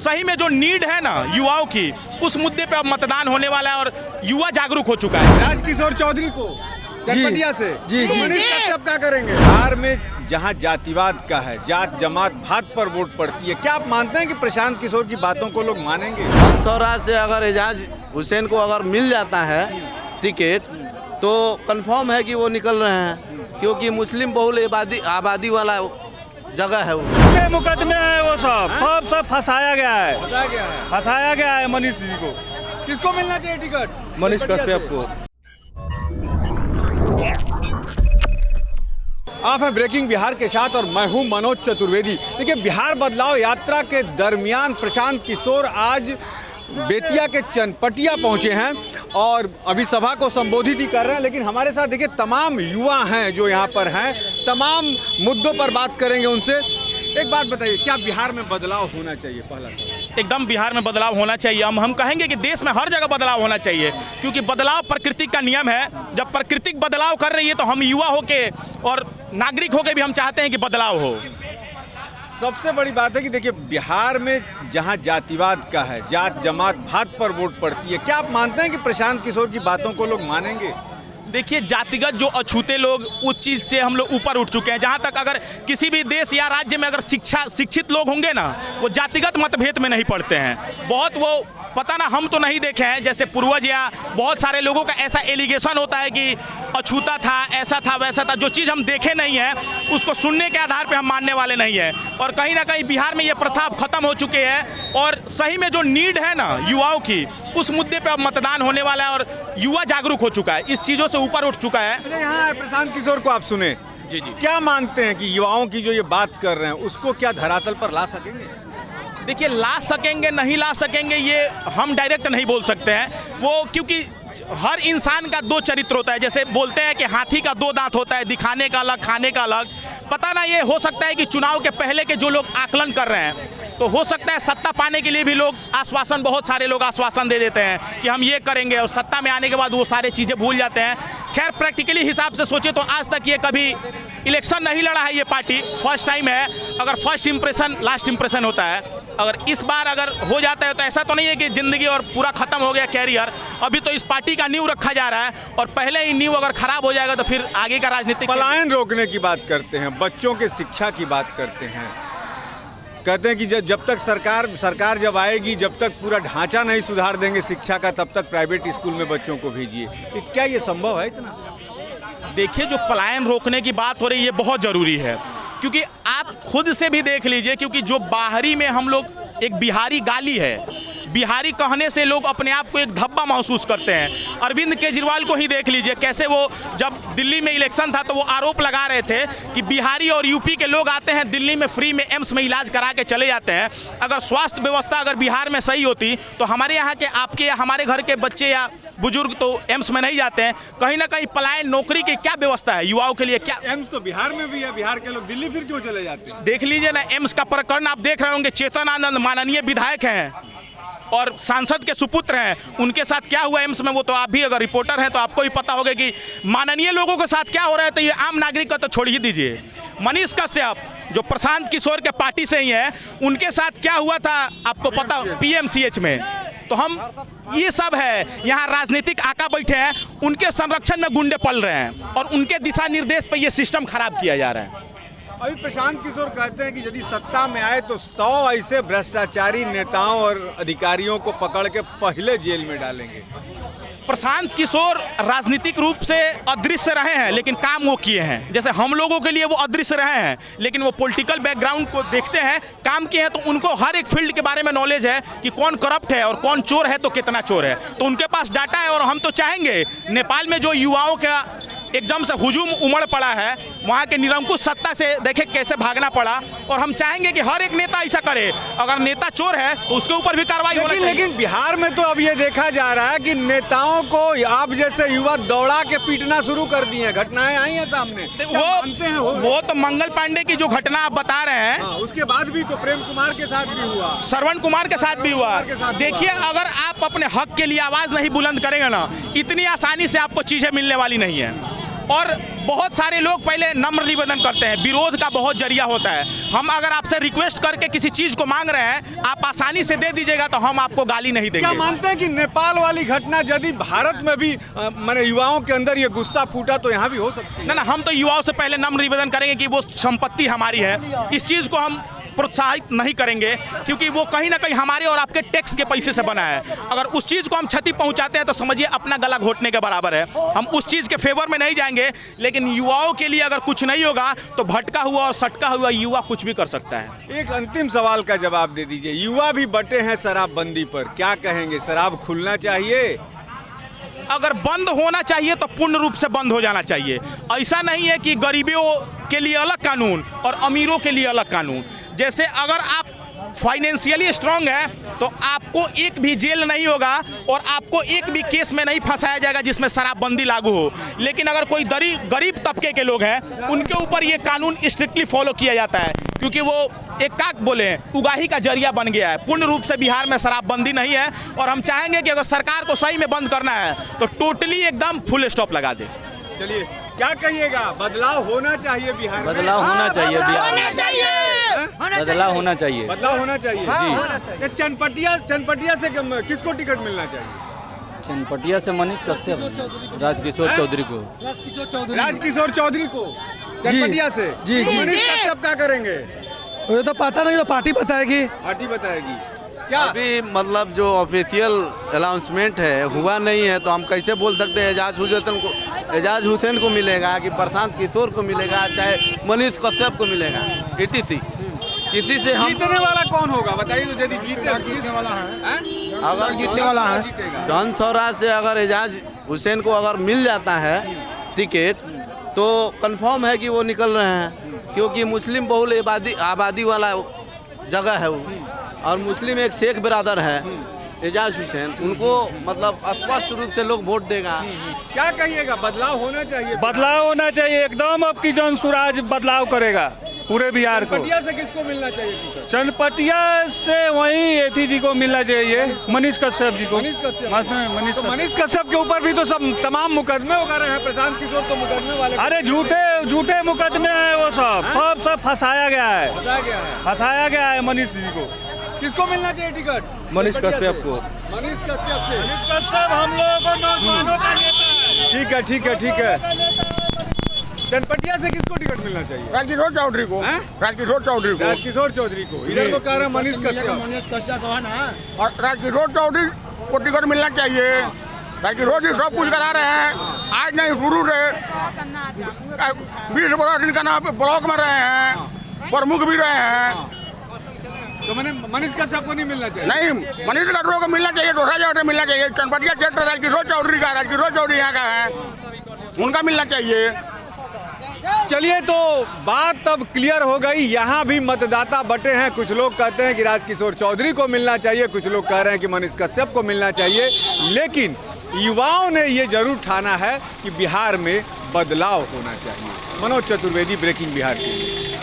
सही में जो नीड है ना युवाओं की, उस मुद्दे पे अब मतदान होने वाला है और युवा जागरूक हो चुका है। राजकिशोर चौधरी को चनपटिया से मनीष कश्यप क्या करेंगे? बिहार में जहां जातिवाद का है, जात जमात भात पर वोट पड़ती है, क्या आप मानते हैं कि प्रशांत किशोर की बातों को लोग मानेंगे? मंदसौर से अगर एजाज हुसैन को अगर मिल जाता है टिकट तो कंफर्म है कि वो निकल रहे हैं, क्योंकि मुस्लिम बहुल आबादी वाला जगह है वो। मुकदमे है वो सब फंसाया गया है मनीष जी को। किसको मिलना चाहिए टिकट? मनीष कश्यप को। आप हैं ब्रेकिंग बिहार के साथ और मैं हूं मनोज चतुर्वेदी। देखिए, बिहार बदलाव यात्रा के दरमियान प्रशांत किशोर आज बेतिया के चनपटिया पहुंचे हैं और अभी सभा को संबोधित ही कर रहे हैं। लेकिन हमारे साथ देखिए तमाम युवा हैं जो यहाँ पर हैं, तमाम मुद्दों पर बात करेंगे उनसे। एक बात बताइए, क्या बिहार में बदलाव होना चाहिए? पहला सवाल। एकदम बिहार में बदलाव होना चाहिए। हम कहेंगे कि देश में हर जगह बदलाव होना चाहिए, क्योंकि बदलाव प्रकृति का नियम है। जब प्रकृति बदलाव कर रही है तो हम युवा होके और नागरिक होके भी हम चाहते हैं कि बदलाव हो। सबसे बड़ी बात है कि देखिए, बिहार में जहां जातिवाद का है, जात जमात भात पर वोट पड़ती है, क्या आप मानते हैं कि प्रशांत किशोर की बातों को लोग मानेंगे? देखिए, जातिगत जो अछूते लोग, उस चीज़ से हम लोग ऊपर उठ चुके हैं। जहाँ तक अगर किसी भी देश या राज्य में अगर शिक्षित लोग होंगे ना, वो जातिगत मतभेद में नहीं पड़ते हैं। बहुत वो पता ना, हम तो नहीं देखे हैं, जैसे पूर्वज या बहुत सारे लोगों का ऐसा एलिगेशन होता है कि अछूता था, ऐसा था, वैसा था। जो चीज़ हम देखे नहीं है उसको सुनने के आधार पे हम मानने वाले नहीं हैं। और कहीं ना कहीं बिहार में ये प्रथा अब खत्म हो चुकी है और सही में जो नीड है ना युवाओं की, उस मुद्दे पे अब मतदान होने वाला है और युवा जागरूक हो चुका है, इस चीज़ों से ऊपर उठ चुका है। यहाँ प्रशांत किशोर को आप सुने, जी, क्या मानते हैं कि युवाओं की जो ये बात कर रहे हैं उसको क्या धरातल पर ला सकेंगे? देखिए, ला सकेंगे नहीं ला सकेंगे ये हम डायरेक्ट नहीं बोल सकते हैं वो, क्योंकि हर इंसान का दो चरित्र होता है। जैसे बोलते हैं कि हाथी का दो दांत होता है, दिखाने का अलग, खाने का अलग। पता ना, ये हो सकता है कि चुनाव के पहले के जो लोग आकलन कर रहे हैं, तो हो सकता है सत्ता पाने के लिए भी लोग आश्वासन, बहुत सारे लोग आश्वासन दे देते हैं कि हम ये करेंगे, और सत्ता में आने के बाद वो सारे चीज़ें भूल जाते हैं। खैर, प्रैक्टिकली हिसाब से सोचे तो आज तक ये कभी इलेक्शन नहीं लड़ा है ये पार्टी, फर्स्ट टाइम है। अगर फर्स्ट इंप्रेशन लास्ट इंप्रेशन होता है, अगर इस बार अगर हो जाता है तो ऐसा तो नहीं है कि ज़िंदगी और पूरा ख़त्म हो गया कैरियर। अभी तो इस पार्टी का नींव रखा जा रहा है और पहले ही नींव अगर खराब हो जाएगा तो फिर आगे का राजनीतिक। पलायन रोकने की बात करते हैं, बच्चों के शिक्षा की बात करते हैं, कहते हैं कि जब तक सरकार जब आएगी, जब तक पूरा ढांचा नहीं सुधार देंगे शिक्षा का, तब तक प्राइवेट स्कूल में बच्चों को भेजिए। क्या ये संभव है इतना? देखिए, जो पलायन रोकने की बात हो रही है ये बहुत ज़रूरी है, क्योंकि आप खुद से भी देख लीजिए, क्योंकि जो बाहरी में हम लोग, एक बिहारी गाली है, बिहारी कहने से लोग अपने आप को एक धब्बा महसूस करते हैं। अरविंद केजरीवाल को ही देख लीजिए, कैसे वो जब दिल्ली में इलेक्शन था तो वो आरोप लगा रहे थे कि बिहारी और यूपी के लोग आते हैं दिल्ली में फ्री में एम्स में इलाज करा के चले जाते हैं। अगर स्वास्थ्य व्यवस्था अगर बिहार में सही होती तो हमारे यहाँ के, आपके या हमारे घर के बच्चे या बुजुर्ग तो एम्स में नहीं जाते हैं। कहीं ना कहीं पलायन, नौकरी की क्या व्यवस्था है युवाओं के लिए? क्या एम्स तो बिहार में भी है, बिहार के लोग दिल्ली फिर क्यों चले जाते हैं? देख लीजिए ना, एम्स का प्रकरण आप देख रहे होंगे। चेतन आनंद माननीय विधायक हैं और सांसद के सुपुत्र हैं, उनके साथ क्या हुआ एम्स में वो तो आप भी अगर रिपोर्टर हैं तो आपको भी पता होगा कि माननीय लोगों के साथ क्या हो रहा है। तो ये आम नागरिक का तो छोड़ ही दीजिए। मनीष कश्यप जो प्रशांत किशोर के पार्टी से ही है, उनके साथ क्या हुआ था आपको पता, PMCH में। तो हम ये सब है, यहाँ राजनीतिक आका बैठे हैं, उनके संरक्षण में गुंडे पल रहे हैं और उनके दिशा निर्देश पर यह सिस्टम खराब किया जा रहा है। अभी प्रशांत किशोर कहते हैं कि यदि सत्ता में आए तो 100 ऐसे भ्रष्टाचारी नेताओं और अधिकारियों को पकड़ के पहले जेल में डालेंगे। प्रशांत किशोर राजनीतिक रूप से अदृश्य रहे हैं लेकिन काम वो किए हैं। जैसे हम लोगों के लिए वो अदृश्य रहे हैं लेकिन वो पॉलिटिकल बैकग्राउंड को देखते हैं, काम किए हैं, तो उनको हर एक फील्ड के बारे में नॉलेज है कि कौन करप्ट है और कौन चोर है तो कितना चोर है, तो उनके पास डाटा है। और हम तो चाहेंगे, नेपाल में जो युवाओं का एकदम से हुजूम उमड़ पड़ा है, वहाँ के निरंकुश सत्ता से देखे कैसे भागना पड़ा, और हम चाहेंगे कि हर एक नेता ऐसा करे। अगर नेता चोर है तो उसके ऊपर भी कार्रवाई होनी चाहिए। लेकिन बिहार में तो अब ये देखा जा रहा है कि नेताओं को आप जैसे युवा दौड़ा के पीटना शुरू कर दिए, घटनाएं आई हैं सामने। वो तो मंगल पांडे की जो घटना आप बता रहे हैं, उसके बाद भी तो प्रेम कुमार के साथ भी हुआ, श्रवण कुमार के साथ भी हुआ। देखिए, अगर आप अपने हक के लिए आवाज नहीं बुलंद करेंगे ना, इतनी आसानी से आपको चीजें मिलने वाली नहीं है। और बहुत सारे लोग पहले नम्र निवेदन करते हैं, विरोध का बहुत जरिया होता है। हम अगर आपसे रिक्वेस्ट करके किसी चीज़ को मांग रहे हैं, आप आसानी से दे दीजिएगा तो हम आपको गाली नहीं क्या देंगे। मानते हैं कि नेपाल वाली घटना यदि भारत में भी माने युवाओं के अंदर ये गुस्सा फूटा तो यहाँ भी हो सकती है? ना, हम तो युवाओं से पहले नम्र निवेदन करेंगे कि वो संपत्ति हमारी है, इस चीज़ को हम प्रोत्साहित नहीं करेंगे, क्योंकि वो कहीं ना कहीं हमारे और आपके टैक्स के पैसे से बना है। अगर उस चीज़ को हम क्षति पहुंचाते हैं तो समझिए अपना गला घोटने के बराबर है। हम उस चीज़ के फेवर में नहीं जाएंगे, लेकिन युवाओं के लिए अगर कुछ नहीं होगा तो भटका हुआ और सटका हुआ युवा कुछ भी कर सकता है। एक अंतिम सवाल का जवाब दे दीजिए। युवा भी बटे हैं शराबबंदी पर, क्या कहेंगे? शराब खुलना चाहिए? अगर बंद होना चाहिए तो पूर्ण रूप से बंद हो जाना चाहिए। ऐसा नहीं है कि गरीबों के लिए अलग कानून और अमीरों के लिए अलग कानून। जैसे अगर आप फाइनेंशियली स्ट्रांग है तो आपको एक भी जेल नहीं होगा और आपको एक भी केस में नहीं फंसाया जाएगा जिसमें शराबबंदी लागू हो। लेकिन अगर कोई गरीब तबके के लोग हैं उनके ऊपर ये कानून स्ट्रिक्टली फॉलो किया जाता है, क्योंकि वो एक काक बोले हैं, उगाही का जरिया बन गया है। पूर्ण रूप से बिहार में शराबबंदी नहीं है और हम चाहेंगे कि अगर सरकार को सही में बंद करना है तो टोटली एकदम फुल स्टॉप लगा दे। चलिए, क्या कहिएगा? बदलाव होना चाहिए बिहार में? बदलाव होना चाहिए बिहार में, बदलाव होना चाहिए। बदलाव होना चाहिए जी। ये चनपटिया से किसको टिकट मिलना चाहिए? चनपटिया से मनीष कश्यप, राजकिशोर चौधरी को। राजकिशोर चौधरी को चनपटिया से? जी, जी। मनीष कश्यप क्या करेंगे? ये तो पता नहीं, तो पार्टी बताएगी। पार्टी बताएगी। क्या अभी मतलब जो ऑफिशियल अनाउंसमेंट है हुआ नहीं है, तो हम कैसे बोल सकते हैं एजाज हुसैन को मिलेगा कि प्रशांत किशोर को मिलेगा, चाहे मनीष कश्यप को मिलेगा, ETC किसी से हम। जीतने वाला कौन होगा बताइए? तो यदि जीतने वाला है, अगर जीतने वाला है जौन सौरा से अगर एजाज हुसैन को अगर मिल जाता है टिकट तो कंफर्म है कि वो निकल रहे हैं, क्योंकि मुस्लिम बहुल आबादी वाला जगह है वो, और मुस्लिम एक शेख बिरादर है एजाज हुसैन, उनको मतलब स्पष्ट रूप से लोग वोट देगा। क्या कहिएगा? बदलाव होना चाहिए? बदलाव होना चाहिए एकदम। अब की जौन स्वराज बदलाव करेगा पूरे बिहार को। चनपटिया से किसको मिलना चाहिए टिकट? चनपटिया से वही एथी जी को मिलना चाहिए, मनीष कश्यप जी को। मनीष कश्यप। मनीष तो मनीष कश्यप के ऊपर भी तो सब तमाम मुकदमे वगैरह हैं। प्रशांत किशोर तो मुकदमे वाले। अरे झूठे मुकदमे हैं वो सब फंसाया गया है, फंसाया गया है मनीष जी को। किसको मिलना चाहिए टिकट? मनीष कश्यप को। मनीष कश्यप से। मनीष कश्यप हम लोगों को नौजवानों का नेता है। ठीक है। चनपटिया से किसको टिकट मिलना चाहिए? राजकिशोर चौधरी को। हैं? राजकिशोर चौधरी को। राजकिशोर चौधरी को। इधर को कह रहा है मनीष कश्यप। और राजकिशोर चौधरी को टिकट मिलना चाहिए। राजकिशोर जी सब कुछ करा रहे हैं, आज नहीं शुरू से 20 दिन का नाम ब्लॉक में रहे हैं, प्रमुख भी रहे हैं। तो मैंने मनीष कश्यप को नहीं मिलना चाहिए? नहीं, मनीष कश्यप को मिलना चाहिए, दूसरा जगह मिलना चाहिए। चनपटिया क्षेत्र राजकिशोर चौधरी का, राजकिशोर चौधरी यहाँ का है, उनका मिलना चाहिए। चलिए, तो बात अब क्लियर हो गई। यहाँ भी मतदाता बटे हैं। कुछ लोग कहते हैं कि राजकिशोर चौधरी को मिलना चाहिए, कुछ लोग कह रहे हैं कि मनीष कश्यप को मिलना चाहिए। लेकिन युवाओं ने ये जरूर ठाना है कि बिहार में बदलाव होना चाहिए। मनोज चतुर्वेदी, ब्रेकिंग बिहार के लिए।